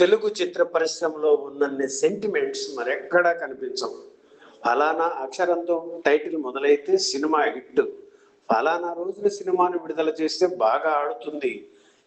తెలుగు చిత్ర పరిశ్రమలో ఉన్నన్ని సెంటిమెంట్స్ మరెక్కడా కనిపించవు. ఫలానా అక్షరంతో టైటిల్ మొదలైతే సినిమా హిట్, ఫలానా రోజున సినిమాను విడుదల చేస్తే బాగా ఆడుతుంది,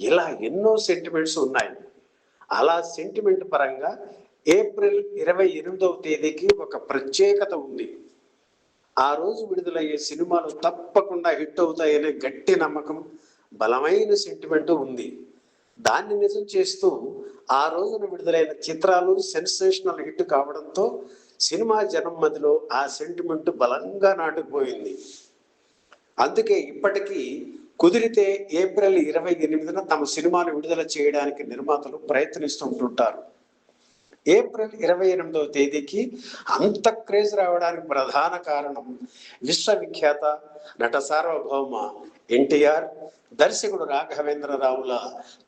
ఇలా ఎన్నో సెంటిమెంట్స్ ఉన్నాయి. అలా సెంటిమెంట్ పరంగా ఏప్రిల్ 28వ తేదీకి ఒక ప్రత్యేకత ఉంది. ఆ రోజు విడుదలయ్యే సినిమాలు తప్పకుండా హిట్ అవుతాయనే గట్టి నమ్మకం, బలమైన సెంటిమెంట్ ఉంది. దాన్ని నిజం చేస్తూ ఆ రోజున విడుదలైన చిత్రాలు సెన్సేషనల్ హిట్ కావడంతో సినిమా జనం మధ్యలో ఆ సెంటిమెంట్ బలంగా నాటుకుపోయింది. అందుకే ఇప్పటికీ కుదిరితే ఏప్రిల్ 28న తమ సినిమాను విడుదల చేయడానికి నిర్మాతలు ప్రయత్నిస్తుంటుంటారు. ఏప్రిల్ 28వ తేదీకి అంత క్రేజ్ రావడానికి ప్రధాన కారణం విశ్వవిఖ్యాత నట సార్వభౌమ ఎన్టీఆర్, దర్శకుడు రాఘవేంద్రరావుల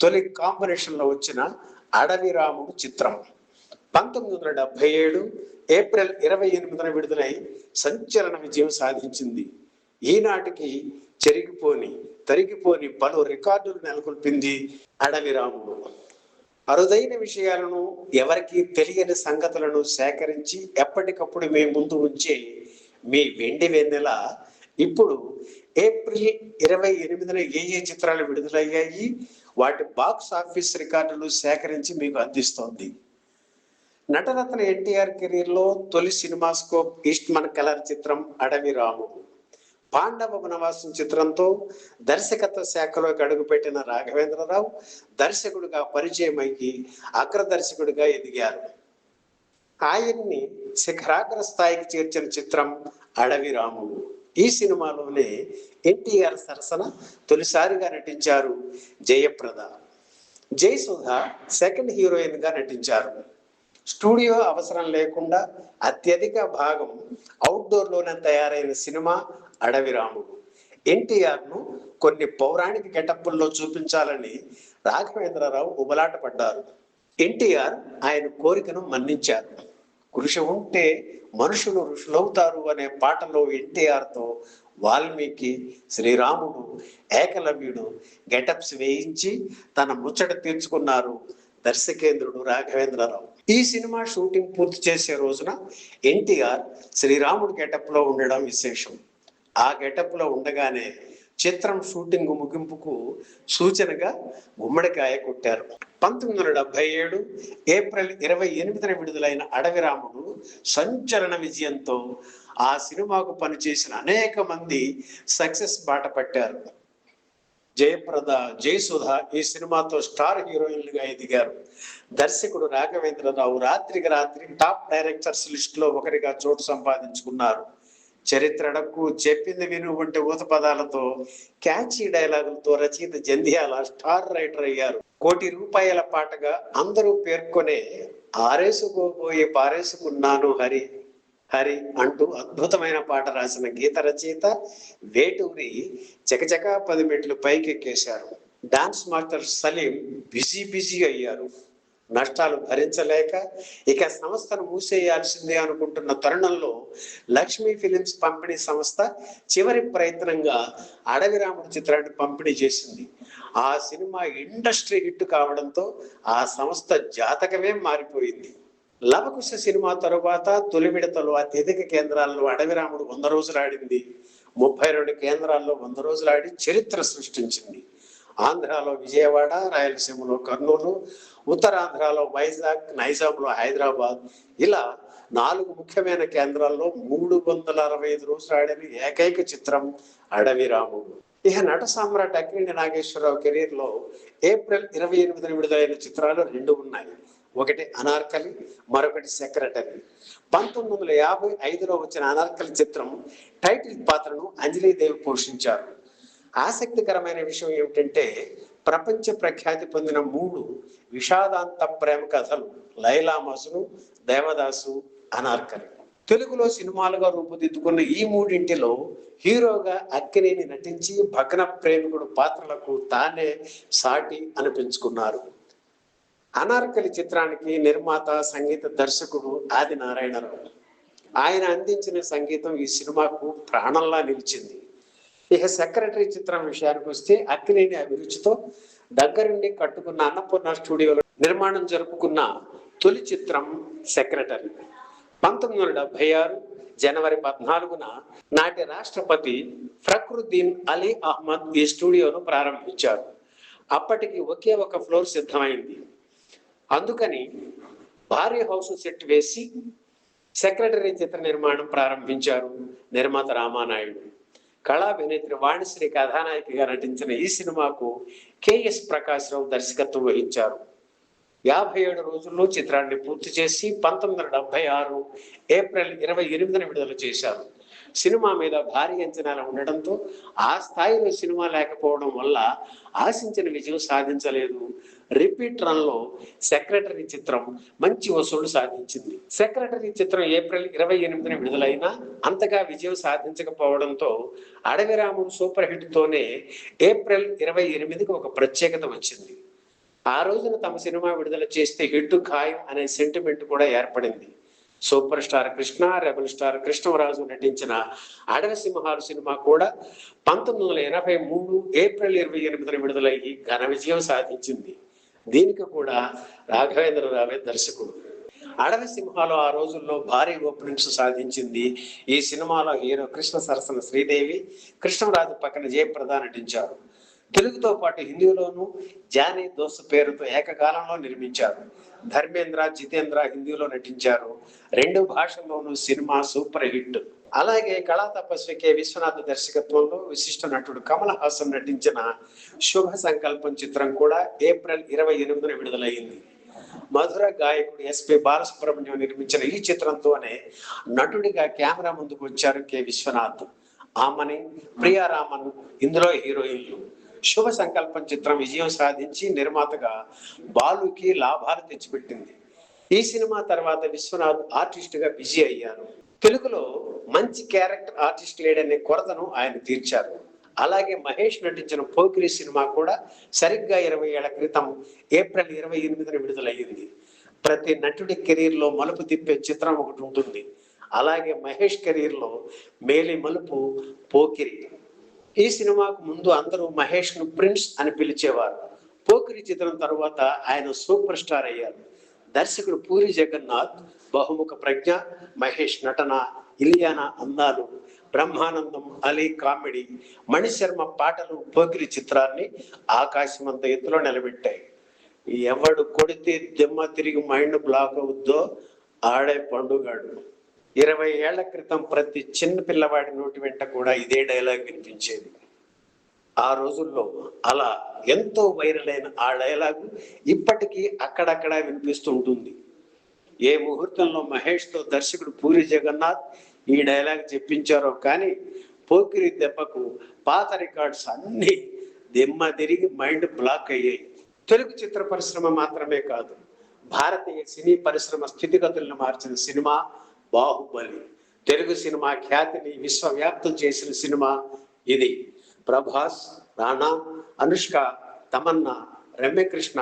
తొలి కాంబినేషన్లో వచ్చిన అడవి రాముడు చిత్రం 1977 ఏప్రిల్ 28న విడుదలై సంచలన విజయం సాధించింది. ఈనాటికి తరిగిపోని పలు రికార్డులు నెలకొల్పింది అడవి రాముడు. అరుదైన విషయాలను, ఎవరికి తెలియని సంగతులను సేకరించి ఎప్పటికప్పుడు మీ ముందు ఉంచే మీ వెండి వెన్నెల ఇప్పుడు ఏప్రిల్ 28న ఏ చిత్రాలు విడుదలయ్యాయి, వాటి బాక్స్ ఆఫీస్ రికార్డులు సేకరించి మీకు అందిస్తోంది. నటరత్న ఎన్టీఆర్ కెరీర్లో తొలి సినిమాస్కోప్ ఈస్ట్మన్ కలర్ చిత్రం అడవి రాముడు. పాండవ వనవాసం చిత్రంతో దర్శకత్వ శాఖలోకి అడుగుపెట్టిన రాఘవేంద్రరావు దర్శకుడిగా పరిచయం అయ్యి అగ్రదర్శకుడిగా ఎదిగారు. ఆయన్ని శిఖరాగ్ర స్థాయికి చేర్చిన చిత్రం అడవి రాముడు. ఈ సినిమాలోనే ఎన్టీఆర్ సరసన తొలిసారిగా నటించారు జయప్రద. జయసుధ సెకండ్ హీరోయిన్ గా నటించారు. స్టూడియో అవసరం లేకుండా అత్యధిక భాగం అవుట్డోర్లోనే తయారైన సినిమా అడవి రాముడు. ఎన్టీఆర్ను కొన్ని పౌరాణిక గెటప్పుల్లో చూపించాలని రాఘవేంద్రరావు ఉబలాట పడ్డారు. ఎన్టీఆర్ ఆయన కోరికను మన్నించారు. కృషి ఉంటే మనుషులు ఋషులవుతారు అనే పాటలో ఎన్టీఆర్తో వాల్మీకి, శ్రీరాముడు, ఏకలవ్యుడు గెటప్స్ వేయించి తన ముచ్చట తీర్చుకున్నారు దర్శకేంద్రుడు రాఘవేంద్రరావు. ఈ సినిమా షూటింగ్ పూర్తి చేసే రోజున ఎన్టీఆర్ శ్రీరాముడు గెటప్లో ఉండడం విశేషం. ఆ గెటప్లో ఉండగానే చిత్రం షూటింగ్ ముగింపుకు సూచనగా గుమ్మడికాయ కొట్టారు. 1977 ఏప్రిల్ 28న విడుదలైన అడవి రాముడు సంచలన విజయంతో ఆ సినిమాకు పనిచేసిన అనేక మంది సక్సెస్ బాట పట్టారు. జయప్రద, జయసుధ ఈ సినిమాతో స్టార్ హీరోయిన్లుగా ఎదిగారు. దర్శకుడు రాఘవేంద్రరావు రాత్రికి రాత్రి టాప్ డైరెక్టర్స్ లిస్టులో ఒకరిగా చోటు సంపాదించుకున్నారు. చరిత్రడకు చెప్పింది విను వంటి ఊత పదాలతో, క్యాచీ డైలాగులతో రచయిత జంధ్యాల స్టార్ రైటర్ అయ్యారు. ₹1,00,00,000 పాటగా అందరూ పేర్కొనే ఆరేసుకోబోయి పారేసుకున్నాను హరి హరి అంటూ అద్భుతమైన పాట రాసిన గీత రచయిత వేటూరి చకచకా 10 మెట్లు పైకెక్కేశారు. డాన్స్ మాస్టర్ సలీం బిజీ అయ్యారు. నష్టాలు భరించలేక ఇక సంస్థను మూసేయాల్సిందే అనుకుంటున్న తరుణంలో లక్ష్మీ ఫిలిమ్స్ పంపిణీ సంస్థ చివరి ప్రయత్నంగా అడవి రాముడు చిత్రాన్ని పంపిణీ చేసింది. ఆ సినిమా ఇండస్ట్రీ హిట్ కావడంతో ఆ సంస్థ జాతకమే మారిపోయింది. లవకుశ సినిమా తరువాత తొలి విడతలో అత్యధిక కేంద్రాల్లో అడవి రాముడు 100 రోజులు ఆడింది. 32 కేంద్రాల్లో 100 రోజులు ఆడి చరిత్ర సృష్టించింది. ఆంధ్రాలో విజయవాడ, రాయలసీమలో కర్నూలు, ఉత్తరాంధ్రలో వైజాగ్, నైజాంలో హైదరాబాద్, ఇలా 4 ముఖ్యమైన కేంద్రాల్లో 365 రోజులు ఆడిన ఏకైక చిత్రం అడవి రాముడు. ఇక నట సామ్రాట్ అక్కినేని నాగేశ్వరరావు కెరీర్లో ఏప్రిల్ 28న విడుదలైన చిత్రాలు 2 ఉన్నాయి. ఒకటి అనార్కలి, మరొకటి సెక్రటరీ. 1955లో వచ్చిన అనార్కలి చిత్రం టైటిల్ పాత్రను అంజలీదేవి పోషించారు. ఆసక్తికరమైన విషయం ఏమిటంటే, ప్రపంచ ప్రఖ్యాతి పొందిన 3 విషాదాంత ప్రేమ కథలు లైలా మజ్ను, దేవదాసు, అనార్కలి తెలుగులో సినిమాలుగా రూపుదిద్దుకున్న ఈ 3 హీరోగా అక్కినేని నటించి భగ్న ప్రేమికుడు పాత్రలకు తానే సాటి అనిపించుకున్నారు. అనార్కలి చిత్రానికి నిర్మాత, సంగీత దర్శకుడు ఆదినారాయణరావు. ఆయన అందించిన సంగీతం ఈ సినిమాకు ప్రాణంలా నిలిచింది. ఇక సెక్రటరీ చిత్రం విషయానికి వస్తే అక్కినేని అభిరుచితో దగ్గరుండి కట్టుకున్న అన్నపూర్ణ స్టూడియోలో నిర్మాణం జరుపుకున్న తొలి చిత్రం సెక్రటరీ. 1976 జనవరి 14న నాటి రాష్ట్రపతి ఫక్రుద్దీన్ అలీ అహ్మద్ ఈ స్టూడియోను ప్రారంభించారు. అప్పటికి ఒకే ఒక ఫ్లోర్ సిద్ధమైంది. అందుకని భారీ హౌస్ సెట్ వేసి సెక్రటరీ చిత్ర నిర్మాణం ప్రారంభించారు నిర్మాత రామానాయుడు. కళాభినేత్రి వాణిశ్రీ కథానాయికగా నటించిన ఈ సినిమాకు కెఎస్ ప్రకాశ్రావు దర్శకత్వం వహించారు. 57 రోజుల్లో చిత్రాన్ని పూర్తి చేసి 1976 ఏప్రిల్ 28న విడుదల చేశారు. సినిమా మీద భారీ అంచనాలు ఉండడంతో ఆ స్థాయిలో సినిమా లేకపోవడం వల్ల ఆశించిన విజయం సాధించలేదు. రిపీట్ రన్ లో సెక్రటరీ చిత్రం మంచి వసూళ్లు సాధించింది. సెక్రటరీ చిత్రం ఏప్రిల్ 28న విడుదలైనా అంతగా విజయం సాధించకపోవడంతో అడవి రాముడు సూపర్ హిట్ తోనే ఏప్రిల్ 28కి ఒక ప్రత్యేకత వచ్చింది. ఆ రోజున తమ సినిమా విడుదల చేస్తే హిట్ ఖాయం అనే సెంటిమెంట్ కూడా ఏర్పడింది. Super star Krishna, rebel star Krishnaraju నటించిన అడవి సింహాలు సినిమా కూడా 1983 ఏప్రిల్ 28న విడుదలయ్యి ఘన విజయం సాధించింది. దీనికి కూడా రాఘవేంద్రరావే దర్శకుడు. అడవి సింహాలు ఆ రోజుల్లో భారీ ఓపెనింగ్స్ సాధించింది. ఈ సినిమాలో హీరో కృష్ణ సరసన శ్రీదేవి, కృష్ణరాజు పక్కన జయప్రద నటించారు. తెలుగుతో పాటు హిందీలోనూ జానీ దోస్త్ పేరుతో ఏకకాలంలో నిర్మించారు. ధర్మేంద్ర, జితేంద్ర హిందీలో నటించారు. 2 భాషల్లోనూ సినిమా సూపర్ హిట్. అలాగే కళా తపస్వి కె విశ్వనాథ్ దర్శకత్వంలో విశిష్ట నటుడు కమల్ హాసన్ నటించిన శుభ సంకల్పం చిత్రం కూడా ఏప్రిల్ 28న విడుదలయ్యింది. మధుర గాయకుడు ఎస్పి బాలసుబ్రహ్మణ్యం నిర్మించిన ఈ చిత్రంతోనే నటుడిగా కెమెరా ముందుకు వచ్చారు కె విశ్వనాథ్. ఆమని, ప్రియారామన్ ఇందులో హీరోయిన్లు. శుభ సంకల్పం చిత్రం విజయం సాధించి నిర్మాతగా బాలుకి లాభాలు తెచ్చిపెట్టింది. ఈ సినిమా తర్వాత విశ్వనాథ్ ఆర్టిస్ట్ గా బిజీ అయ్యారు. తెలుగులో మంచి క్యారెక్టర్ ఆర్టిస్ట్ లేడనే కొరతను ఆయన తీర్చారు. అలాగే మహేష్ నటించిన పోకిరి సినిమా కూడా సరిగ్గా 20 ఏళ్ల క్రితం ఏప్రిల్ 28న విడుదలయ్యింది. ప్రతి నటుడి కెరీర్ లో మలుపు తిప్పే చిత్రం ఒకటి ఉంటుంది. అలాగే మహేష్ కెరీర్ లో మేలి మలుపు పోకిరి. ఈ సినిమాకు ముందు అందరూ మహేష్ ను ప్రిన్స్ అని పిలిచేవారు. పోకిరి చిత్రం తరువాత ఆయన సూపర్ స్టార్ అయ్యారు. దర్శకుడు పూరి జగన్నాథ్ బహుముఖ ప్రజ్ఞ, మహేష్ నటన, ఇలియానా అందాలు, బ్రహ్మానందం, అలీ కామెడీ, మణిశర్మ పాటలు పోకిరి చిత్రాన్ని ఆకాశమంత ఎత్తులో నిలబెట్టాయి. ఎవడు కొడితే దిమ్మ తిరిగి మైండ్ బ్లాక్ అవుద్దో ఆడే పండుగాడు. 20 ఏళ్ల క్రితం ప్రతి చిన్న పిల్లవాడి నోటి వెంట కూడా ఇదే డైలాగ్ వినిపించేది. ఆ రోజుల్లో అలా ఎంతో వైరల్ అయిన ఆ డైలాగు ఇప్పటికీ అక్కడక్కడ వినిపిస్తూ ఉంటుంది. ఏ ముహూర్తంలో మహేష్ తో దర్శకుడు పూరి జగన్నాథ్ ఈ డైలాగ్ చెప్పించారో కానీ పోకిరి దెబ్బకు పాత రికార్డ్స్ అన్ని దిమ్మ తిరిగి మైండ్ బ్లాక్ అయ్యాయి. తెలుగు చిత్ర పరిశ్రమ మాత్రమే కాదు, భారతీయ సినీ పరిశ్రమ స్థితిగతులను మార్చిన సినిమా బాహుబలి. తెలుగు సినిమా ఖ్యాతిని విశ్వవ్యాప్తం చేసిన సినిమా ఇది. ప్రభాస్, రాణా, అనుష్క, తమన్నా, రమ్యకృష్ణ,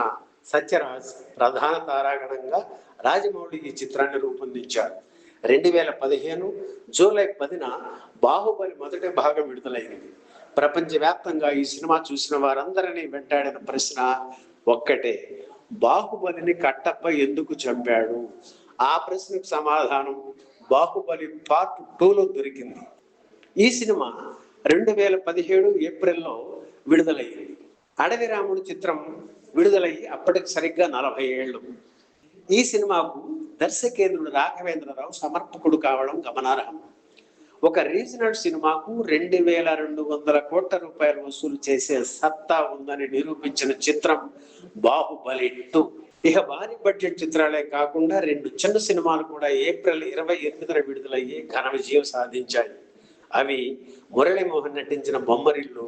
సత్యరాజ్ ప్రధాన తారాగణంగా రాజమౌళి ఈ చిత్రాన్ని రూపొందించారు. 2015 జూలై 10న బాహుబలి మొదటి భాగం విడుదలైంది. ప్రపంచవ్యాప్తంగా ఈ సినిమా చూసిన వారందరినీ వెంటాడిన ప్రశ్న ఒక్కటే, బాహుబలిని కట్టప్ప ఎందుకు చంపాడు? ఆ ప్రశ్నకు సమాధానం బాహుబలి పార్ట్ 2లో దొరికింది. ఈ సినిమా 2017 ఏప్రిల్లో విడుదలయ్యింది. అడవి రాముడు చిత్రం విడుదలయ్యి అప్పటికి సరిగ్గా 40 ఏళ్ళు. ఈ సినిమాకు దర్శకేంద్రుడు రాఘవేంద్రరావు సమర్పకుడు కావడం గమనార్హం. ఒక రీజనల్ సినిమాకు 2200 కోట్ల రూపాయలు వసూలు చేసే సత్తా ఉందని నిరూపించిన చిత్రం బాహుబలి 2. ఇక భారీ బడ్జెట్ చిత్రాలే కాకుండా 2 చిన్న సినిమాలు కూడా ఏప్రిల్ 28న విడుదలయ్యి ఘన విజయం సాధించాయి. అవి మురళీమోహన్ నటించిన బొమ్మరిల్లు,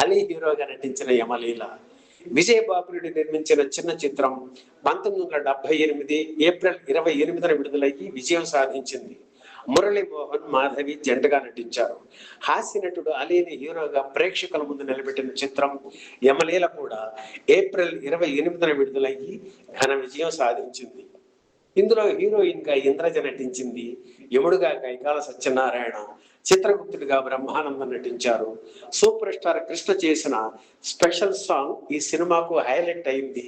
అలీ హీరోగా నటించిన యమలీల. విజయబాబురెడ్డి నిర్మించిన చిన్న చిత్రం 1978 ఏప్రిల్ 28న విడుదలయ్యి విజయం సాధించింది. మురళీమోహన్, మాధవి జంటగా నటించారు. హాస్య నటుడు అలీని హీరోగా ప్రేక్షకుల ముందు నిలబెట్టిన చిత్రం యమలీల కూడా ఏప్రిల్ 28న విడుదలయ్యి ఘన విజయం సాధించింది. ఇందులో హీరోయిన్ గా ఇంద్రజ నటించింది, యముడుగా కైకాల సత్యనారాయణ, చిత్రగుప్తుడిగా బ్రహ్మానందం నటించారు. సూపర్ స్టార్ కృష్ణ చేసిన స్పెషల్ సాంగ్ ఈ సినిమాకు హైలైట్ అయింది.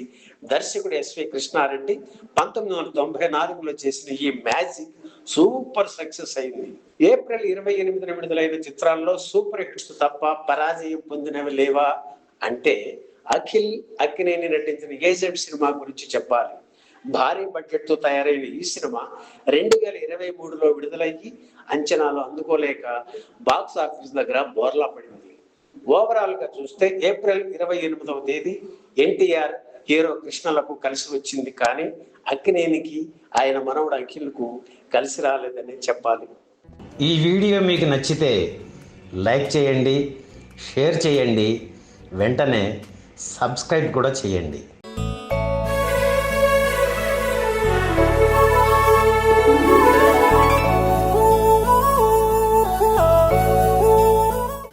దర్శకుడు ఎస్వి కృష్ణారెడ్డి 1994లో చేసిన ఈ మ్యాజిక్ సూపర్ సక్సెస్ అయింది. ఏప్రిల్ 28న విడుదలైన చిత్రాల్లో సూపర్ హిట్స్ తప్ప పరాజయం పొందినవి లేవా అంటే అఖిల్ అక్కినేని నటించిన ఏజెంట్ సినిమా గురించి చెప్పాలి. భారీ బడ్జెట్ తో తయారైన ఈ సినిమా 2023లో విడుదలయ్యి అంచనాలు అందుకోలేక బాక్స్ ఆఫీస్ దగ్గర బోర్లా పడింది. ఓవరాల్ గా చూస్తే ఏప్రిల్ 28వ తేదీ ఎన్టీఆర్ హీరో కృష్ణలకు కలిసి వచ్చింది, కానీ అక్కినేనికి ఆయన మనవడు అఖిల్కు కలిసి రాలేదని చెప్పాలి. ఈ వీడియో మీకు నచ్చితే లైక్ చేయండి, షేర్ చేయండి, వెంటనే సబ్స్క్రైబ్ కూడా చేయండి.